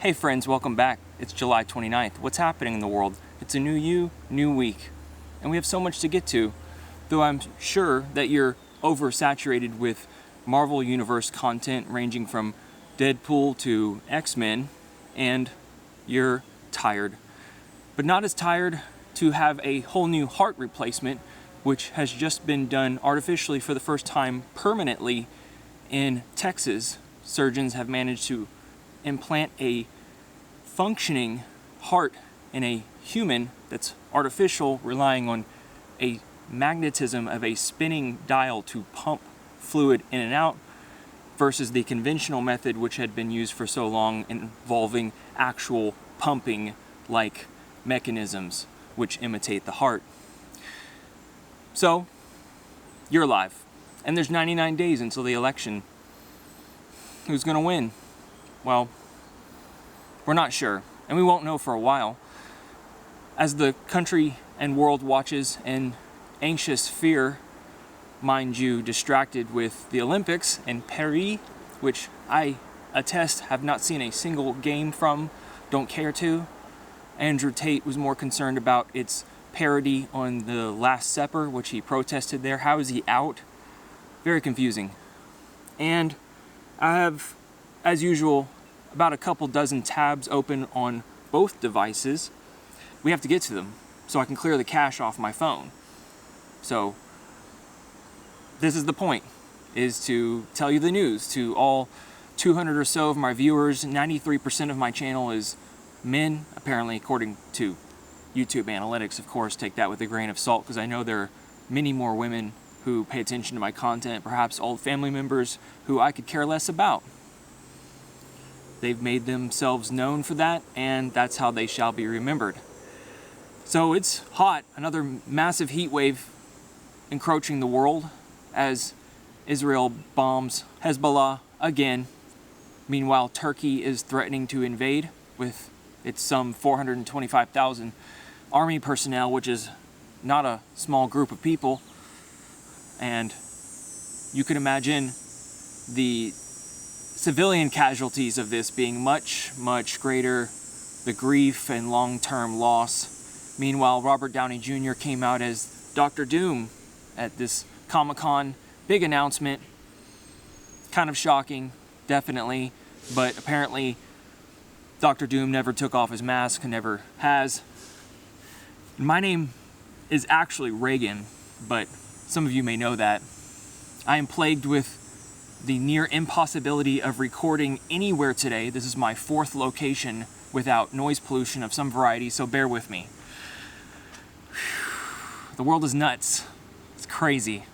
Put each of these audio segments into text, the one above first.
Hey friends, welcome back. It's July 29th. What's happening in the world? It's a new you, new week. And we have so much to get to, though I'm sure that you're oversaturated with Marvel Universe content ranging from Deadpool to X-Men, and you're tired. But not as tired to have a whole new heart replacement, which has just been done artificially for the first time permanently in Texas. Surgeons have managed to implant a functioning heart in a human that's artificial, relying on a magnetism of a spinning dial to pump fluid in and out, versus the conventional method which had been used for so long, involving actual pumping like mechanisms which imitate the heart. So you're alive, and there's 99 days until the election. Who's gonna win? Well, we're not sure, and we won't know for a while. As the country and world watches in anxious fear, mind you, distracted with the Olympics in Paris, which I attest have not seen a single game from, don't care to. Andrew Tate was more concerned about its parody on the Last Supper, which he protested there. How is he out? Very confusing. And I have, as usual, about a couple dozen tabs open on both devices. We have to get to them so I can clear the cache off my phone. So this is the point, is to tell you the news to all 200 or so of my viewers. 93% of my channel is men, apparently, according to YouTube analytics. Of course, take that with a grain of salt, because I know there are many more women who pay attention to my content, perhaps old family members who I could care less about. They've made themselves known for that, and that's how they shall be remembered. So it's hot, another massive heat wave encroaching the world as Israel bombs Hezbollah again. Meanwhile, Turkey is threatening to invade with its some 425,000 army personnel, which is not a small group of people. And you can imagine the civilian casualties of this being much, much greater, the grief and long-term loss. Meanwhile, Robert Downey Jr. came out as Dr. Doom at this Comic-Con. Big announcement. Kind of shocking, definitely. But apparently, Dr. Doom never took off his mask, and never has. My name is actually Reagan, but some of you may know that. I am plagued with the near impossibility of recording anywhere today. This is my 4th location without noise pollution of some variety, so bear with me. The world is nuts. It's crazy.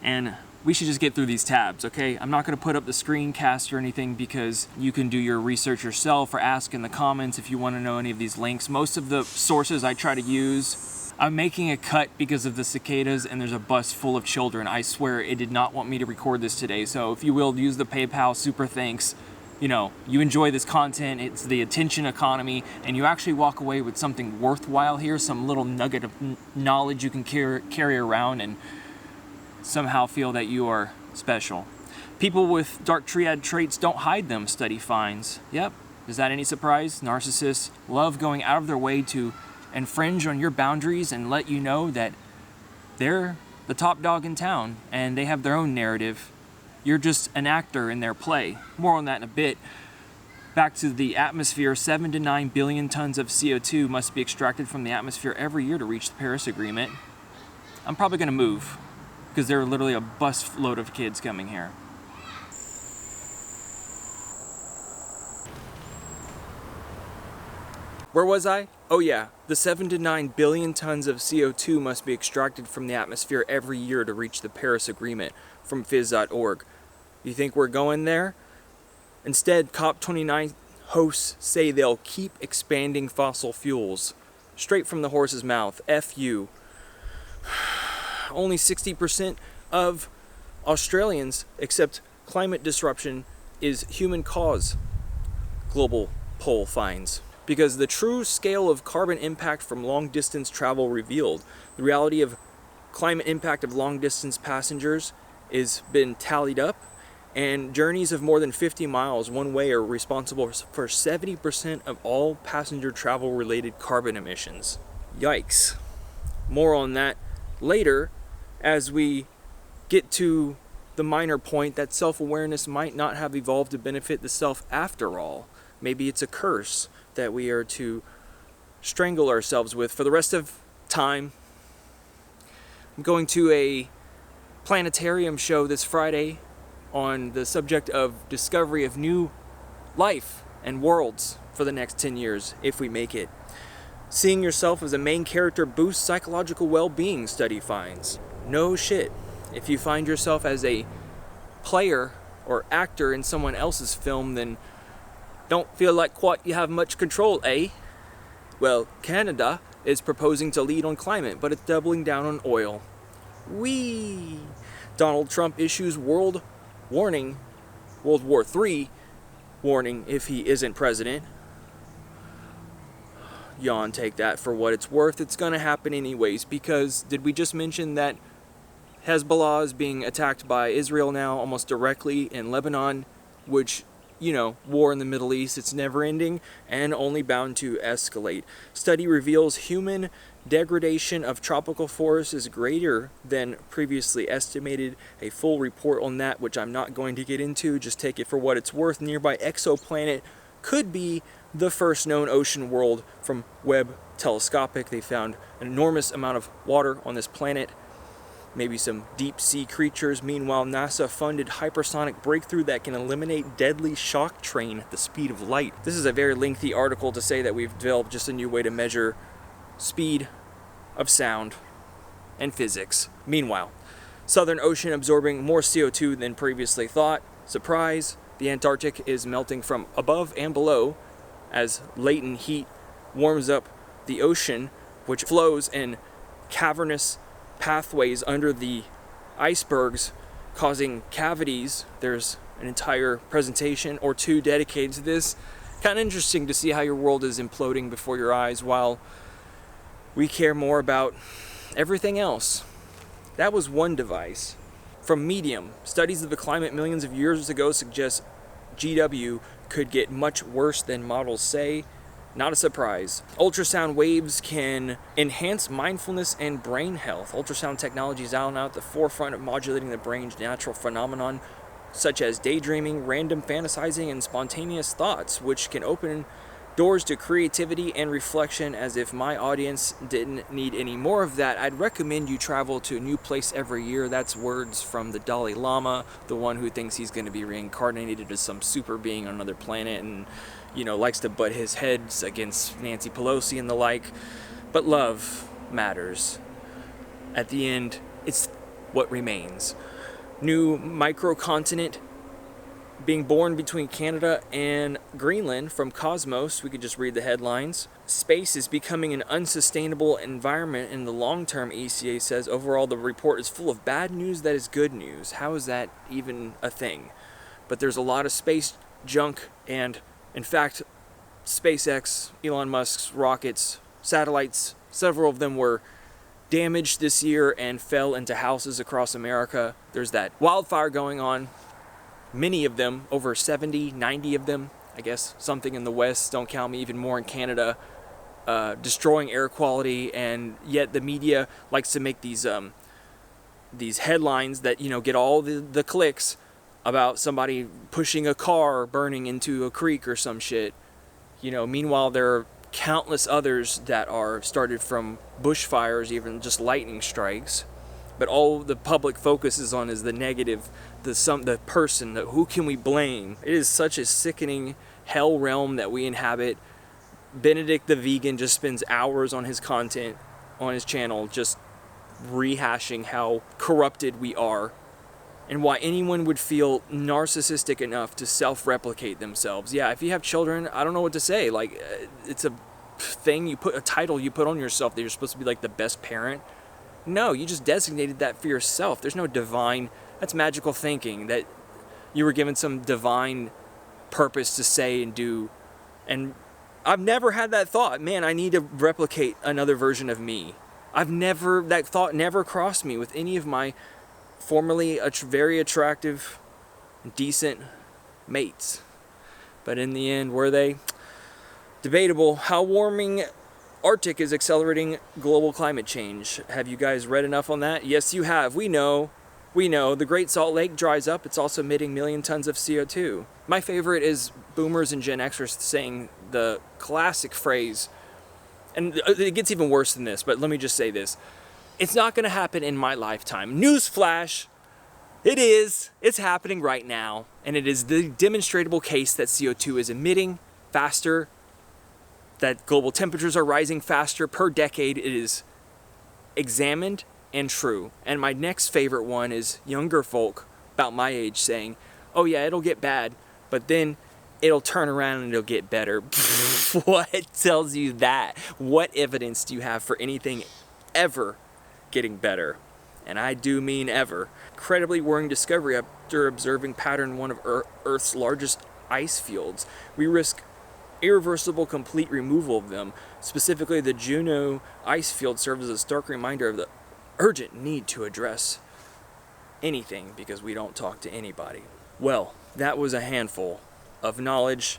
And we should just get through these tabs, okay? I'm not going to put up the screencast or anything, because you can do your research yourself or ask in the comments if you want to know any of these links. Most of the sources I try to use, I'm making a cut because of the cicadas, and there's a bus full of children. I swear it did not want me to record this today. So if you will, use the PayPal super thanks. You know, you enjoy this content, it's the attention economy, and you actually walk away with something worthwhile here, some little nugget of knowledge you can carry around and somehow feel that you are special. People with dark triad traits don't hide them, study finds. Yep, is that any surprise? Narcissists love going out of their way to infringe on your boundaries and let you know that they're the top dog in town and they have their own narrative. You're just an actor in their play. More on that in a bit. Back to the atmosphere, 7 to 9 billion tons of CO2 must be extracted from the atmosphere every year to reach the Paris Agreement. I'm probably going to move, because there are literally a bus load of kids coming here. Where was I? Oh yeah, the 7 to 9 billion tons of CO2 must be extracted from the atmosphere every year to reach the Paris Agreement, from phys.org. You think we're going there? Instead, COP29 hosts say they'll keep expanding fossil fuels. Straight from the horse's mouth. F you. Only 60% of Australians accept climate disruption is human cause, global poll finds. Because the true scale of carbon impact from long-distance travel revealed, the reality of climate impact of long-distance passengers is been tallied up, And journeys of more than 50 miles one way are responsible for 70% of all passenger travel related carbon emissions. Yikes. More on that later as we get to the minor point that self-awareness might not have evolved to benefit the self after all. Maybe it's a curse that we are to strangle ourselves with for the rest of time. I'm going to a planetarium show this Friday on the subject of discovery of new life and worlds for the next 10 years, if we make it. Seeing yourself as a main character boosts psychological well-being, study finds. No shit. If you find yourself as a player or actor in someone else's film, then don't feel like quite you have much control, eh? Well, Canada is proposing to lead on climate, but it's doubling down on oil. Whee! Donald Trump issues World War III warning if he isn't president. Yawn, take that for what it's worth. It's going to happen anyways, because did we just mention that Hezbollah is being attacked by Israel now almost directly in Lebanon, which, you know, war in the Middle East, it's never ending and only bound to escalate. Study reveals human degradation of tropical forests is greater than previously estimated. A full report on that, which I'm not going to get into, just take it for what it's worth. Nearby exoplanet could be the first known ocean world from Webb Telescopic. They found an enormous amount of water on this planet, maybe some deep sea creatures. Meanwhile, NASA funded hypersonic breakthrough that can eliminate deadly shock train at the speed of light. This is a very lengthy article to say that we've developed just a new way to measure speed of sound and physics. Meanwhile, Southern Ocean absorbing more CO2 than previously thought. Surprise, the Antarctic is melting from above and below as latent heat warms up the ocean, which flows in cavernous pathways under the icebergs, causing cavities. There's an entire presentation or two dedicated to this. Kind of interesting to see how your world is imploding before your eyes while we care more about everything else. That was one device. From Medium, studies of the climate millions of years ago suggest GW could get much worse than models say. Not a surprise. Ultrasound waves can enhance mindfulness and brain health. Ultrasound technology is now at the forefront of modulating the brain's natural phenomenon, such as daydreaming, random fantasizing, and spontaneous thoughts, which can open doors to creativity and reflection. As if my audience didn't need any more of that, I'd recommend you travel to a new place every year. That's words from the Dalai Lama, the one who thinks he's going to be reincarnated as some super being on another planet and, you know, likes to butt his heads against Nancy Pelosi and the like. But love matters. At the end, it's what remains. New microcontinent being born between Canada and Greenland from Cosmos. We could just read the headlines. Space is becoming an unsustainable environment in the long term, ECA says. Overall, the report is full of bad news that is good news. How is that even a thing? But there's a lot of space junk, and in fact, SpaceX, Elon Musk's rockets, satellites, several of them were damaged this year and fell into houses across America. There's that wildfire going on. Many of them, over 70, 90 of them, I guess, something in the West, don't count me, even more in Canada, destroying air quality. And yet the media likes to make these headlines that, you know, get all the clicks about somebody pushing a car burning into a creek or some shit. You know, meanwhile, there are countless others that are started from bushfires, even just lightning strikes. But all the public focuses on is the negative, the person, who can we blame? It is such a sickening hell realm that we inhabit. Benedict the Vegan just spends hours on his content, on his channel, just rehashing how corrupted we are and why anyone would feel narcissistic enough to self-replicate themselves. Yeah, if you have children, I don't know what to say. Like, it's a thing you put, a title you put on yourself that you're supposed to be like the best parent. No, you just designated that for yourself. There's no divine, that's magical thinking, that you were given some divine purpose to say and do. And I've never had that thought, man, I need to replicate another version of me. That thought never crossed me with any of my formerly very attractive decent mates. But in the end, were they? Debatable. How warming Arctic is accelerating global climate change. Have you guys read enough on that? Yes, you have. We know. The Great Salt Lake dries up. It's also emitting million tons of CO2. My favorite is boomers and Gen Xers saying the classic phrase, and it gets even worse than this, but let me just say this. It's not going to happen in my lifetime. Newsflash! It is. It's happening right now. And it is the demonstrable case that CO2 is emitting faster, that global temperatures are rising faster per decade. It is examined and true. And my next favorite one is younger folk about my age saying, oh yeah, it'll get bad, but then it'll turn around and it'll get better. What tells you that? What evidence do you have for anything ever getting better? And I do mean ever. Incredibly worrying discovery after observing pattern one of Earth's largest ice fields. We risk irreversible complete removal of them. Specifically, the Juneau ice field serves as a stark reminder of the urgent need to address anything because we don't talk to anybody. Well, that was a handful of knowledge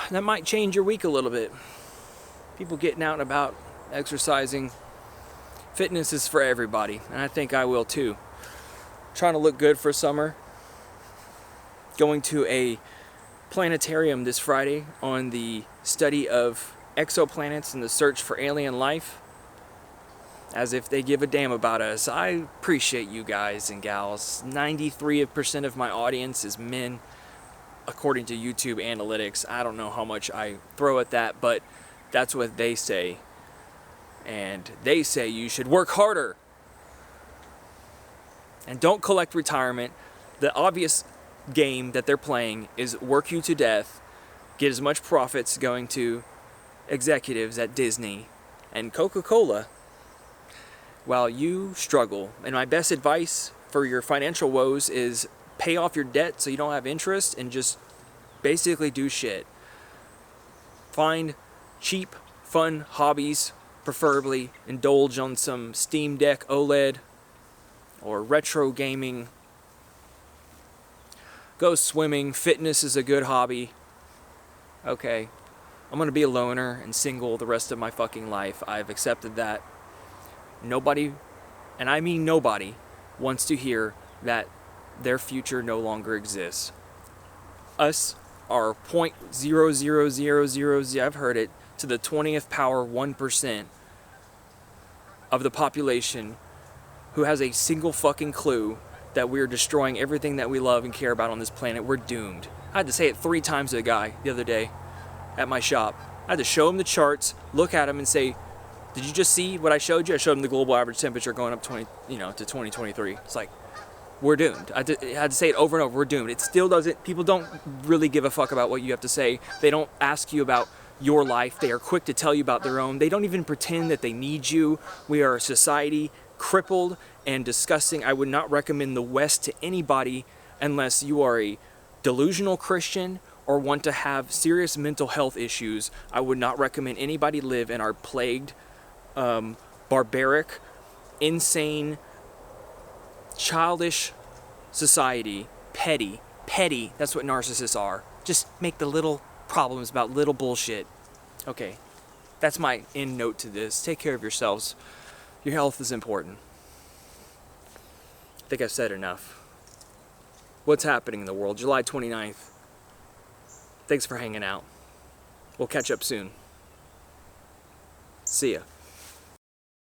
that might change your week a little bit. People getting out and about, exercising. Fitness is for everybody, and I think I will too. Trying to look good for summer. Going to a planetarium this Friday on the study of exoplanets and the search for alien life. As if they give a damn about us. I appreciate you guys and gals. 93% of my audience is men, according to YouTube analytics. I don't know how much I throw at that, but that's what they say. And they say you should work harder. And don't collect retirement. The obvious game that they're playing is work you to death, get as much profits going to executives at Disney and Coca-Cola while you struggle. And my best advice for your financial woes is pay off your debt so you don't have interest and just basically do shit. Find cheap, fun hobbies, preferably indulge on some Steam Deck OLED or retro gaming. Go swimming. Fitness is a good hobby. Okay, I'm gonna be a loner and single the rest of my fucking life. I've accepted that. Nobody, and I mean nobody, wants to hear that their future no longer exists. Us are 0.00000, I've heard it, to the 20th power 1% of the population who has a single fucking clue that we're destroying everything that we love and care about on this planet. We're doomed. I had to say it 3 times to a guy the other day at my shop. I had to show him the charts, look at him and say, did you just see what I showed you? I showed him the global average temperature going up to 2023. It's like, we're doomed. I had to say it over and over, we're doomed. It still doesn't, people don't really give a fuck about what you have to say. They don't ask you about your life. They are quick to tell you about their own. They don't even pretend that they need you. We are a society crippled and disgusting. I would not recommend the West to anybody unless you are a delusional Christian or want to have serious mental health issues. I would not recommend anybody live in our plagued, barbaric, insane, childish society. Petty. That's what narcissists are. Just make the little problems about little bullshit. Okay, that's my end note to this. Take care of yourselves. Your health is important. I think I've said enough. What's happening in the world? July 29th. Thanks for hanging out. We'll catch up soon. See ya.